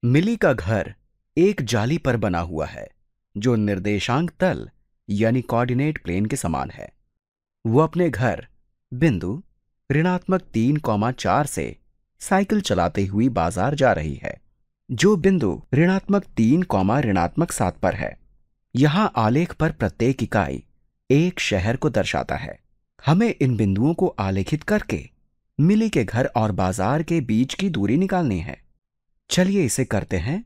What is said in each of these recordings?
मिली का घर एक जाली पर बना हुआ है जो निर्देशांक तल यानी कोऑर्डिनेट प्लेन के समान है। वो अपने घर बिंदु ऋणात्मक 3,4 से साइकिल चलाते हुई बाजार जा रही है, जो बिंदु ऋणात्मक 3, ऋणात्मक 7 पर है। यहाँ आलेख पर प्रत्येक इकाई एक शहर को दर्शाता है। हमें इन बिंदुओं को आलेखित करके मिली के घर और बाजार के बीच की दूरी निकालनी है। चलिए इसे करते हैं।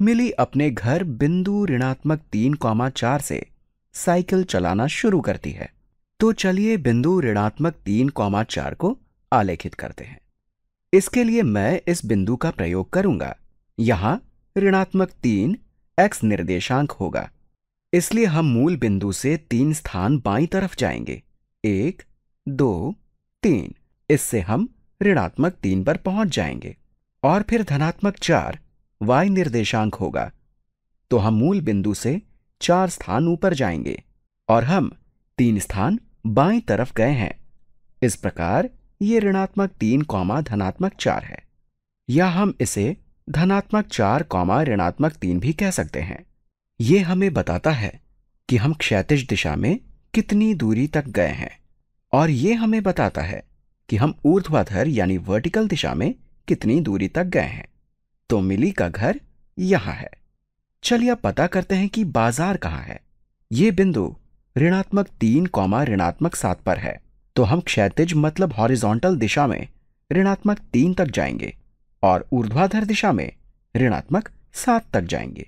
मिली अपने घर बिंदु ऋणात्मक 3,4 से साइकिल चलाना शुरू करती है। तो चलिए बिंदु ऋणात्मक 3,4 को आलेखित करते हैं। इसके लिए मैं इस बिंदु का प्रयोग करूंगा। यहां ऋणात्मक 3 x निर्देशांक होगा, इसलिए हम मूल बिंदु से 3 स्थान बाईं तरफ जाएंगे। 1, 2, 3। इससे हम ऋणात्मक 3 पर पहुंच जाएंगे। और फिर धनात्मक 4 y निर्देशांक होगा, तो हम मूल बिंदु से 4 स्थान ऊपर जाएंगे और हम 3 स्थान बाईं तरफ गए हैं। इस प्रकार ये ऋणात्मक 3, धनात्मक 4 है, या हम इसे धनात्मक 4, ऋणात्मक 3 भी कह सकते हैं। ये हमें बताता है कि हम क्षैतिज दिशा में कितनी दूरी तक गए हैं, और ये हमें बताता है कि हम ऊर्ध्वाधर यानी वर्टिकल दिशा में कितनी दूरी तक गए हैं। तो मिली का घर यहां है। चलिए अब पता करते हैं कि बाजार कहां है। ये बिंदु ऋणात्मक 3, ऋणात्मक 7 पर है, तो हम क्षैतिज मतलब हॉरिजॉन्टल दिशा में ऋणात्मक 3 तक जाएंगे और ऊर्ध्वाधर दिशा में ऋणात्मक 7 तक जाएंगे।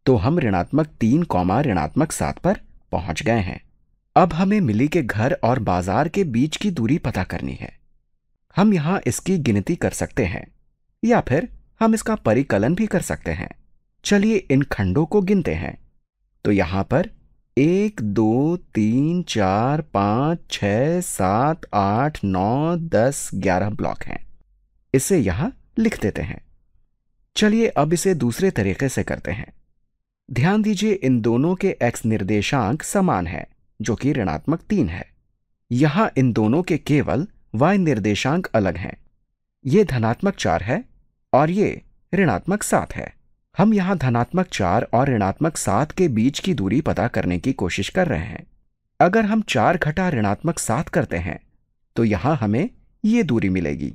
तो हम ऋणात्मक 3, ऋणात्मक 7 पर पहुंच गए हैं। अब हमें मिली के घर और बाजार के बीच की दूरी पता करनी है। हम यहां इसकी गिनती कर सकते हैं, या फिर हम इसका परिकलन भी कर सकते हैं। चलिए इन खंडों को गिनते हैं। तो यहां पर 1, 2, 3, 4, 5, 6, 7, 8, 9, 10, 11 ब्लॉक हैं। इसे यहां लिख देते हैं। चलिए अब इसे दूसरे तरीके से करते हैं। ध्यान दीजिए, इन दोनों के x निर्देशांक समान है, जो कि ऋणात्मक 3 है। यहां इन दोनों के केवल y निर्देशांक अलग हैं। ये धनात्मक 4 है और ये ऋणात्मक 7 है। हम यहां धनात्मक 4 और ऋणात्मक 7 के बीच की दूरी पता करने की कोशिश कर रहे हैं। अगर हम 4 घटा ऋणात्मक 7 करते हैं तो यहां हमें ये दूरी मिलेगी।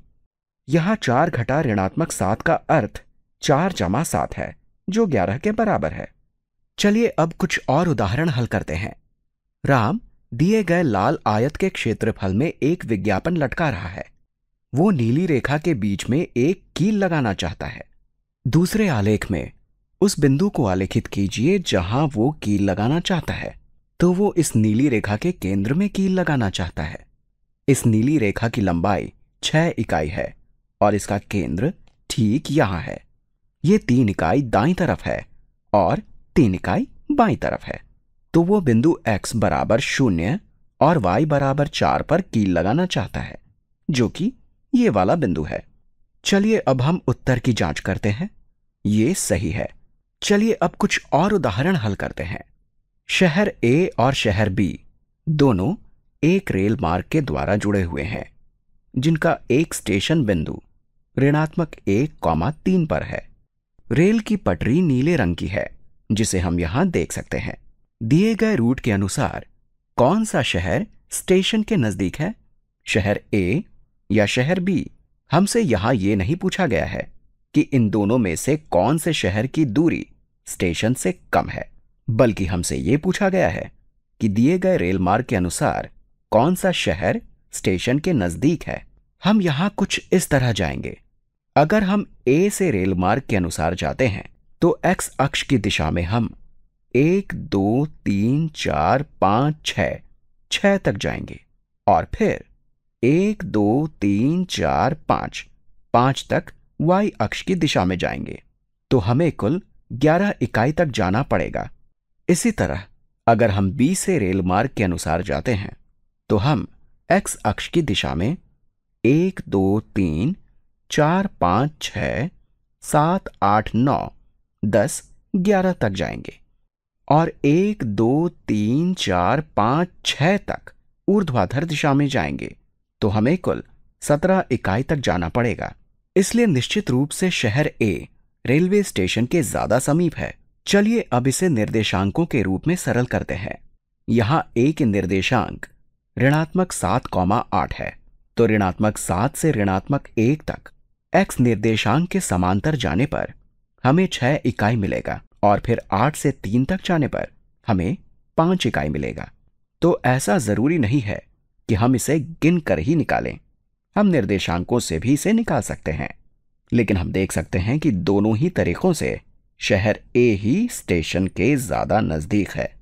यहां 4 घटा ऋणात्मक 7 का अर्थ 4 जमा 7 है, जो 11 के बराबर है। चलिए अब कुछ और उदाहरण हल करते हैं। राम दिए गए लाल आयत के क्षेत्रफल में एक विज्ञापन लटका रहा है। वो नीली रेखा के बीच में एक कील लगाना चाहता है। दूसरे आलेख में उस बिंदु को आलेखित कीजिए जहां वो कील लगाना चाहता है। तो वो इस नीली रेखा के केंद्र में कील लगाना चाहता है। इस नीली रेखा की लंबाई 6 इकाई है और इसका केंद्र ठीक यहां है। ये 3 इकाई दाईं तरफ है और 3 इकाई बाईं तरफ है। तो वो बिंदु x बराबर 0 और y बराबर 4 पर कील लगाना चाहता है, जो कि ये वाला बिंदु है। चलिए अब हम उत्तर की जांच करते हैं। ये सही है। चलिए अब कुछ और उदाहरण हल करते हैं। शहर A और शहर B दोनों एक रेल मार्ग के द्वारा जुड़े हुए हैं, जिनका एक स्टेशन बिंदु ऋणात्मक 1, 3 पर है। रेल की पटरी नीले रंग की है, जिसे हम यहां देख सकते हैं। दिए गए रूट के अनुसार कौन सा शहर स्टेशन के नजदीक है, शहर A या शहर B? हमसे यहां यह नहीं पूछा गया है कि इन दोनों में से कौन से शहर की दूरी स्टेशन से कम है, बल्कि हमसे यह पूछा गया है कि दिए गए रेल मार्ग के अनुसार कौन सा शहर स्टेशन के नजदीक है। हम यहां कुछ इस तरह जाएंगे। अगर हम A से रेल मार्ग के अनुसार जाते हैं तो x अक्ष की दिशा में हम 1, 2, 3, 4, 5, 6 तक जाएंगे और फिर 1, 2, 3, 4, 5 तक y अक्ष की दिशा में जाएंगे। तो हमें कुल 11 इकाई तक जाना पड़ेगा। इसी तरह अगर हम B से रेल मार्ग के अनुसार जाते हैं तो हम x अक्ष की दिशा में 1, 2, 3, 4, 5, 6, 7, 8, 9, 10, 11 तक जाएंगे और 1, 2, 3, 4, 5, 6 तक ऊर्ध्वाधर दिशा में जाएंगे। तो हमें कुल 17 इकाई तक जाना पड़ेगा। इसलिए निश्चित रूप से शहर A रेलवे स्टेशन के ज्यादा समीप है। चलिए अब इसे निर्देशांकों के रूप में सरल करते हैं। यहाँ a के निर्देशांक ऋणात्मक 7,8 है, तो ऋणात्मक 7 से ऋणात्मक 1 तक x निर्देशांक के समांतर जाने पर हमें 6 इकाई मिलेगा और फिर 8 से 3 तक जाने पर हमें 5 इकाई मिलेगा। तो ऐसा जरूरी नहीं है कि हम इसे गिन कर ही निकालें, हम निर्देशांकों से भी इसे निकाल सकते हैं। लेकिन हम देख सकते हैं कि दोनों ही तरीकों से शहर ए ही स्टेशन के ज्यादा नजदीक है।